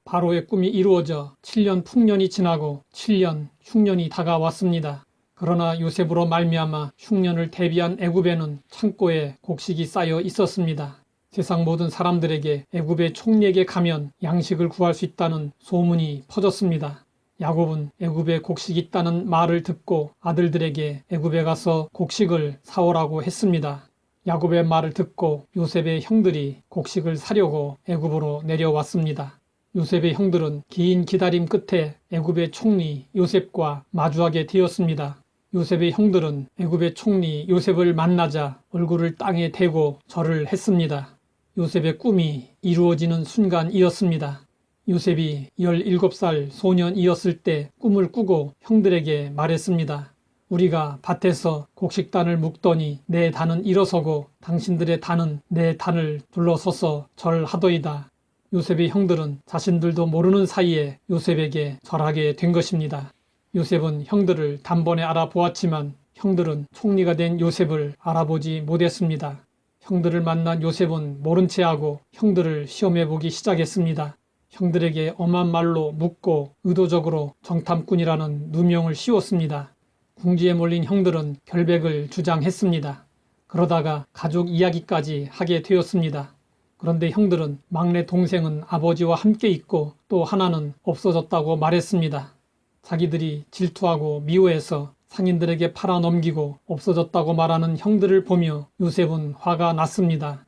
바로의 꿈이 이루어져 7년 풍년이 지나고 7년 흉년이 다가왔습니다. 그러나 요셉으로 말미암아 흉년을 대비한 애굽에는 창고에 곡식이 쌓여 있었습니다. 세상 모든 사람들에게 애굽의 총리에게 가면 양식을 구할 수 있다는 소문이 퍼졌습니다. 야곱은 애굽에 곡식이 있다는 말을 듣고 아들들에게 애굽에 가서 곡식을 사오라고 했습니다. 야곱의 말을 듣고 요셉의 형들이 곡식을 사려고 애굽으로 내려왔습니다. 요셉의 형들은 긴 기다림 끝에 애굽의 총리 요셉과 마주하게 되었습니다. 요셉의 형들은 애굽의 총리 요셉을 만나자 얼굴을 땅에 대고 절을 했습니다. 요셉의 꿈이 이루어지는 순간이었습니다. 요셉이 17살 소년이었을 때 꿈을 꾸고 형들에게 말했습니다. 우리가 밭에서 곡식단을 묶더니 내 단은 일어서고 당신들의 단은 내 단을 둘러서서 절하더이다. 요셉의 형들은 자신들도 모르는 사이에 요셉에게 절하게 된 것입니다. 요셉은 형들을 단번에 알아보았지만 형들은 총리가 된 요셉을 알아보지 못했습니다. 형들을 만난 요셉은 모른 체하고 형들을 시험해보기 시작했습니다. 형들에게 엄한 말로 묻고 의도적으로 정탐꾼이라는 누명을 씌웠습니다. 궁지에 몰린 형들은 결백을 주장했습니다. 그러다가 가족 이야기까지 하게 되었습니다. 그런데 형들은 막내 동생은 아버지와 함께 있고 또 하나는 없어졌다고 말했습니다. 자기들이 질투하고 미워해서 상인들에게 팔아넘기고 없어졌다고 말하는 형들을 보며 요셉은 화가 났습니다.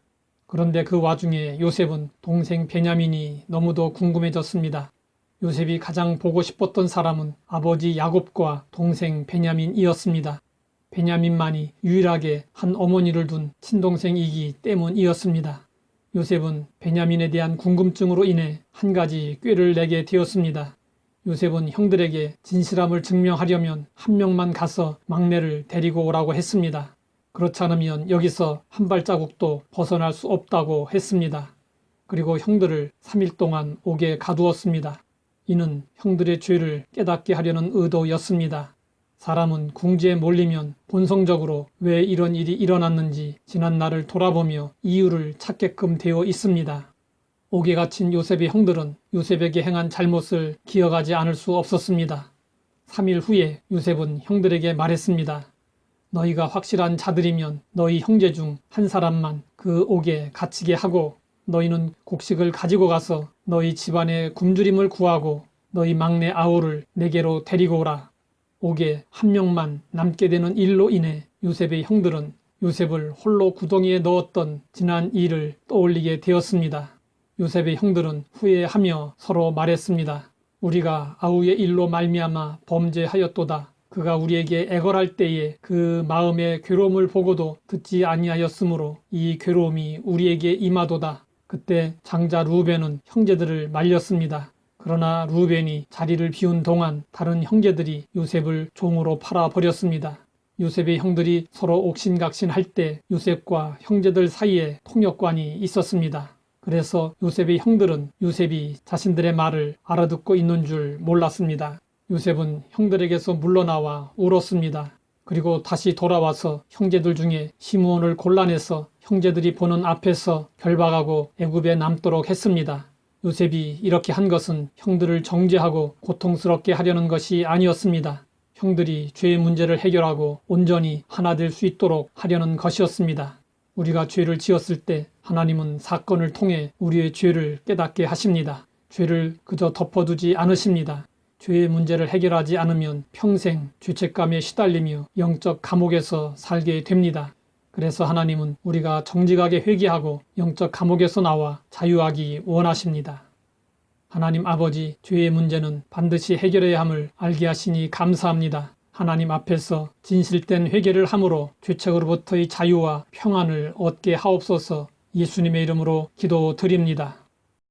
그런데 그 와중에 요셉은 동생 베냐민이 너무도 궁금해졌습니다. 요셉이 가장 보고 싶었던 사람은 아버지 야곱과 동생 베냐민이었습니다. 베냐민만이 유일하게 한 어머니를 둔 친동생이기 때문이었습니다. 요셉은 베냐민에 대한 궁금증으로 인해 한 가지 꾀를 내게 되었습니다. 요셉은 형들에게 진실함을 증명하려면 한 명만 가서 막내를 데리고 오라고 했습니다. 그렇지 않으면 여기서 한 발자국도 벗어날 수 없다고 했습니다. 그리고 형들을 3일 동안 옥에 가두었습니다. 이는 형들의 죄를 깨닫게 하려는 의도였습니다. 사람은 궁지에 몰리면 본성적으로 왜 이런 일이 일어났는지 지난 날을 돌아보며 이유를 찾게끔 되어 있습니다. 옥에 갇힌 요셉의 형들은 요셉에게 행한 잘못을 기억하지 않을 수 없었습니다. 3일 후에 요셉은 형들에게 말했습니다. 너희가 확실한 자들이면 너희 형제 중 한 사람만 그 옥에 갇히게 하고 너희는 곡식을 가지고 가서 너희 집안의 굶주림을 구하고 너희 막내 아우를 내게로 데리고 오라. 옥에 한 명만 남게 되는 일로 인해 요셉의 형들은 요셉을 홀로 구덩이에 넣었던 지난 일을 떠올리게 되었습니다. 요셉의 형들은 후회하며 서로 말했습니다. 우리가 아우의 일로 말미암아 범죄하였도다. 그가 우리에게 애걸할 때에 그 마음의 괴로움을 보고도 듣지 아니하였으므로 이 괴로움이 우리에게 임하도다. 그때 장자 루벤은 형제들을 말렸습니다. 그러나 루벤이 자리를 비운 동안 다른 형제들이 요셉을 종으로 팔아버렸습니다. 요셉의 형들이 서로 옥신각신할 때 요셉과 형제들 사이에 통역관이 있었습니다. 그래서 요셉의 형들은 요셉이 자신들의 말을 알아듣고 있는 줄 몰랐습니다. 요셉은 형들에게서 물러나와 울었습니다. 그리고 다시 돌아와서 형제들 중에 시므온을 골라내서 형제들이 보는 앞에서 결박하고 애굽에 남도록 했습니다. 요셉이 이렇게 한 것은 형들을 정죄하고 고통스럽게 하려는 것이 아니었습니다. 형들이 죄의 문제를 해결하고 온전히 하나 될 수 있도록 하려는 것이었습니다. 우리가 죄를 지었을 때 하나님은 사건을 통해 우리의 죄를 깨닫게 하십니다. 죄를 그저 덮어두지 않으십니다. 죄의 문제를 해결하지 않으면 평생 죄책감에 시달리며 영적 감옥에서 살게 됩니다. 그래서 하나님은 우리가 정직하게 회개하고 영적 감옥에서 나와 자유하기 원하십니다. 하나님 아버지, 죄의 문제는 반드시 해결해야 함을 알게 하시니 감사합니다. 하나님 앞에서 진실된 회개를 함으로 죄책으로부터의 자유와 평안을 얻게 하옵소서. 예수님의 이름으로 기도드립니다.